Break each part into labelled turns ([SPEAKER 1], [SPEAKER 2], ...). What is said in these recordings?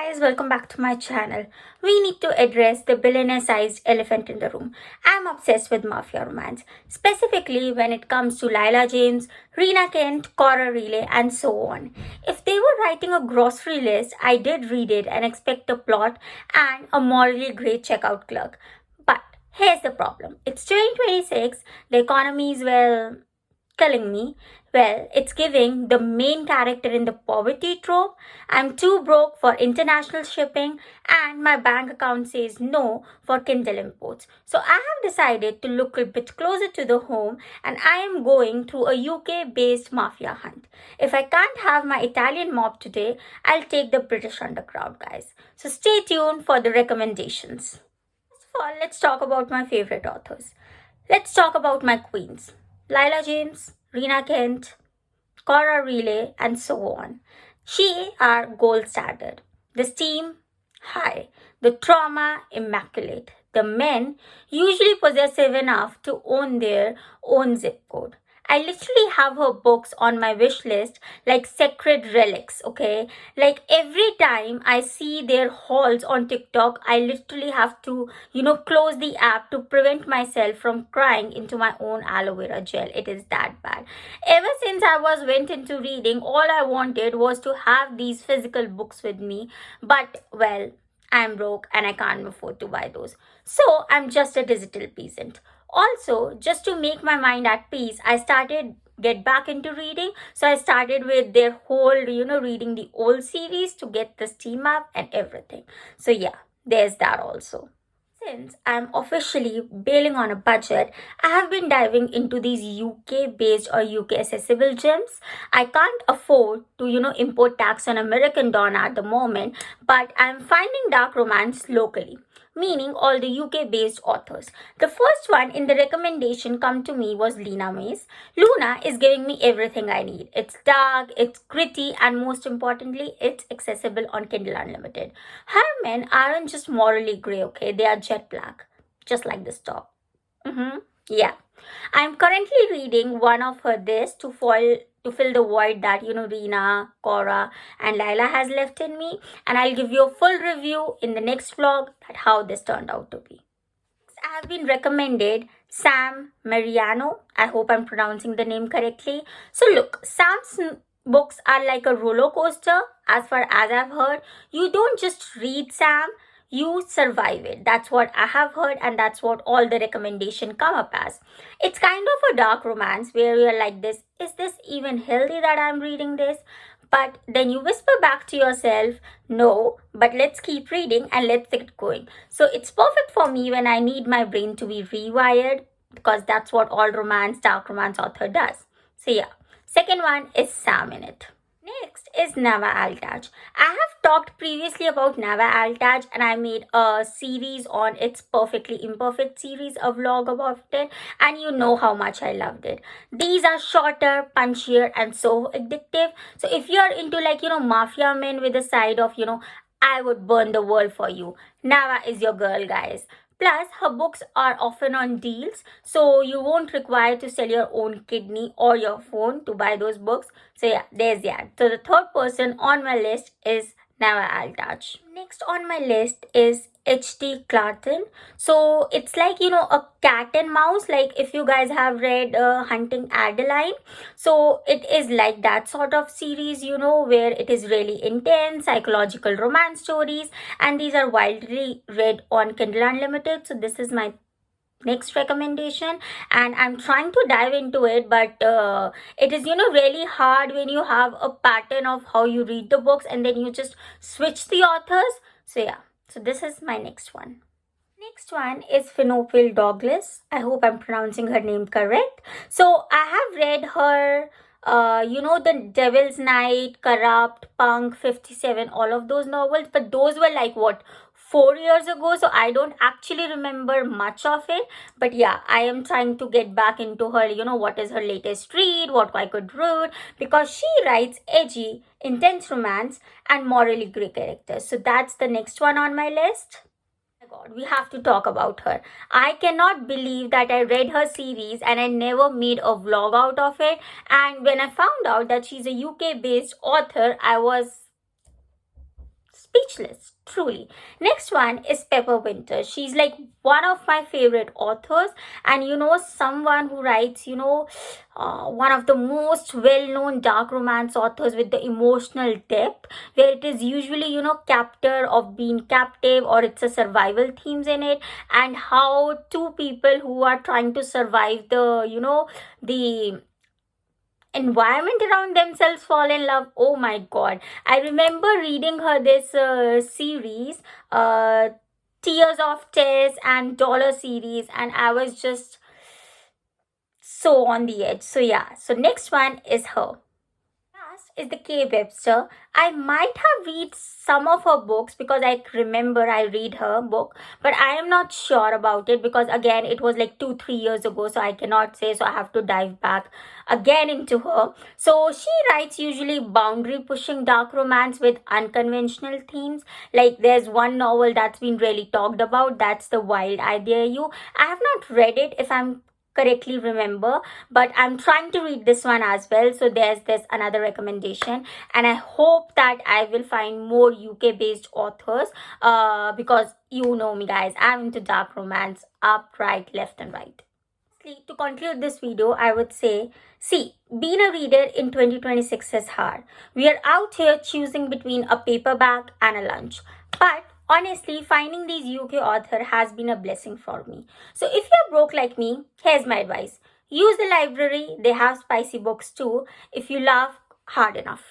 [SPEAKER 1] Guys, welcome back to my channel. We need to address the billionaire-sized elephant in the room. I'm obsessed with Mafia romance, specifically when it comes to Lila James, Reena Kent, Cora Relay, and so on. If they were writing a grocery list, I did read it and expect a plot and a morally great checkout clerk. But here's the problem. It's 2026, the economy is, well, killing me. Well, it's giving the main character in the poverty trope. I'm too broke for international shipping, and my bank account says no for Kindle imports. So I have decided to look a bit closer to the home, and I am going through a UK based mafia hunt. If I can't have my Italian mob today, I'll take the British underground, guys. So stay tuned for the recommendations. First of all, let's talk about my favorite authors. Let's talk about my queens. Lila James, Reena Kent, Cora Relay, and so on. She are gold standard. The steam, high. The trauma, immaculate. The men, usually possessive enough to own their own zip code. I literally have her books on my wish list like sacred relics, okay? Like every time I see their hauls on TikTok, I literally have to, close the app to prevent myself from crying into my own aloe vera gel. It is that bad. Ever since I was went into reading, all I wanted was to have these physical books with me. But, well, I'm broke and I can't afford to buy those. So I'm just a digital peasant. Also, just to make my mind at peace, I started get back into reading. So I started with their whole, reading the old series to get the steam up and everything. So yeah, there's that also. Since I'm officially bailing on a budget, I have been diving into these UK based or UK accessible gems. I can't afford to, import tax on American Dawn at the moment, but I'm finding dark romance locally, meaning all the UK based authors. The first one in the recommendation come to me was Lena Mays. Luna is giving me everything I need. It's dark, it's gritty, and most importantly, it's accessible on Kindle Unlimited. Her men aren't just morally grey, okay? They are jet black, just like this top. Yeah. I'm currently reading one of her this to fill the void that Reena, Cora, and Lila has left in me, and I'll give you a full review in the next vlog that how this turned out to be. I have been recommended Sam Mariano. I hope I'm pronouncing the name correctly. So look, Sam's books are like a roller coaster. As far as I've heard, you don't just read Sam, you survive it. That's what I have heard, and that's what all the recommendation come up as. It's kind of a dark romance where you're like this, is this even healthy that I'm reading this? But then you whisper back to yourself, no, but let's keep reading and let's get going. So it's perfect for me when I need my brain to be rewired, because that's what all dark romance author does. So yeah, second one is Sam in it. Next is Nava Altaj. I have talked previously about Nava Altaj, and I made a series on its Perfectly Imperfect series, a vlog about it, and you know how much I loved it. These are shorter, punchier, and so addictive. So if you're into mafia men with a side of, I would burn the world for you, Nava is your girl, guys. Plus, her books are often on deals, so you won't require to sell your own kidney or your phone to buy those books. So yeah, there's that. So the third person on my list is Nava Altaj. Next on my list is H.T. Clarton. So it's like, a cat and mouse. Like if you guys have read Hunting Adeline. So it is like that sort of series, where it is really intense, psychological romance stories. And these are widely read on Kindle Unlimited. So this is my next recommendation, and I'm trying to dive into it, but it is really hard when you have a pattern of how you read the books and then you just switch the authors. So yeah, so this is my next one. Next one is Phenophil Douglas. I hope I'm pronouncing her name correct. So I have read her The Devil's Night, Corrupt, Punk, 57, all of those novels, but those were like what, 4 years ago, so I don't actually remember much of it. But yeah, I am trying to get back into her, what is her latest read, what I could read, because she writes edgy, intense romance and morally grey characters. So that's the next one on my list. God, we have to talk about her. I cannot believe that I read her series and I never made a vlog out of it. And when I found out that she's a UK based author, I was speechless, truly. Next one is Pepper Winter. She's like one of my favorite authors, and someone who writes, one of the most well-known dark romance authors with the emotional depth, where it is usually, captor of being captive, or it's a survival themes in it, and how two people who are trying to survive the environment around themselves fall in love. Oh my god, I remember reading her this series, uh Tears of Tess and Dollar series, and I was just so on the edge. So yeah, so next one is her. Last is the K. Webster. I might have read some of her books because I remember I read her book, but I am not sure about it because again it was like 2-3 years ago, so I cannot say. So I have to dive back again into her. So she writes usually boundary pushing dark romance with unconventional themes. Like there's one novel that's been really talked about. That's The Wild I Dare You. I have not read it, if I'm correctly remember, but I'm trying to read this one as well. So there's this another recommendation, and I hope that I will find more UK based authors, because you know me guys, I'm into dark romance, up, right, left and right. To conclude this video, I would say, see, being a reader in 2026 is hard. We are out here choosing between a paperback and a lunch. But honestly, finding these UK author has been a blessing for me. So if you're broke like me, here's my advice. Use the library. They have spicy books too. If you laugh hard enough,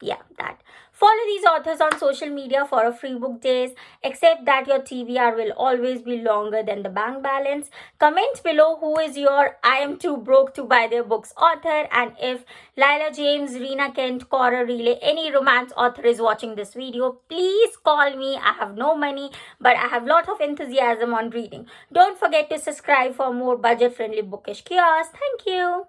[SPEAKER 1] yeah, that. Follow these authors on social media for a free book days, except that your TBR will always be longer than the bank balance. Comment below who is your I am too broke to buy their books author, and if Lila James, Rena Kent, Cora Relay, any romance author is watching this video, please call me. I have no money, but I have lot of enthusiasm on reading. Don't forget to subscribe for more budget-friendly bookish chaos. Thank you.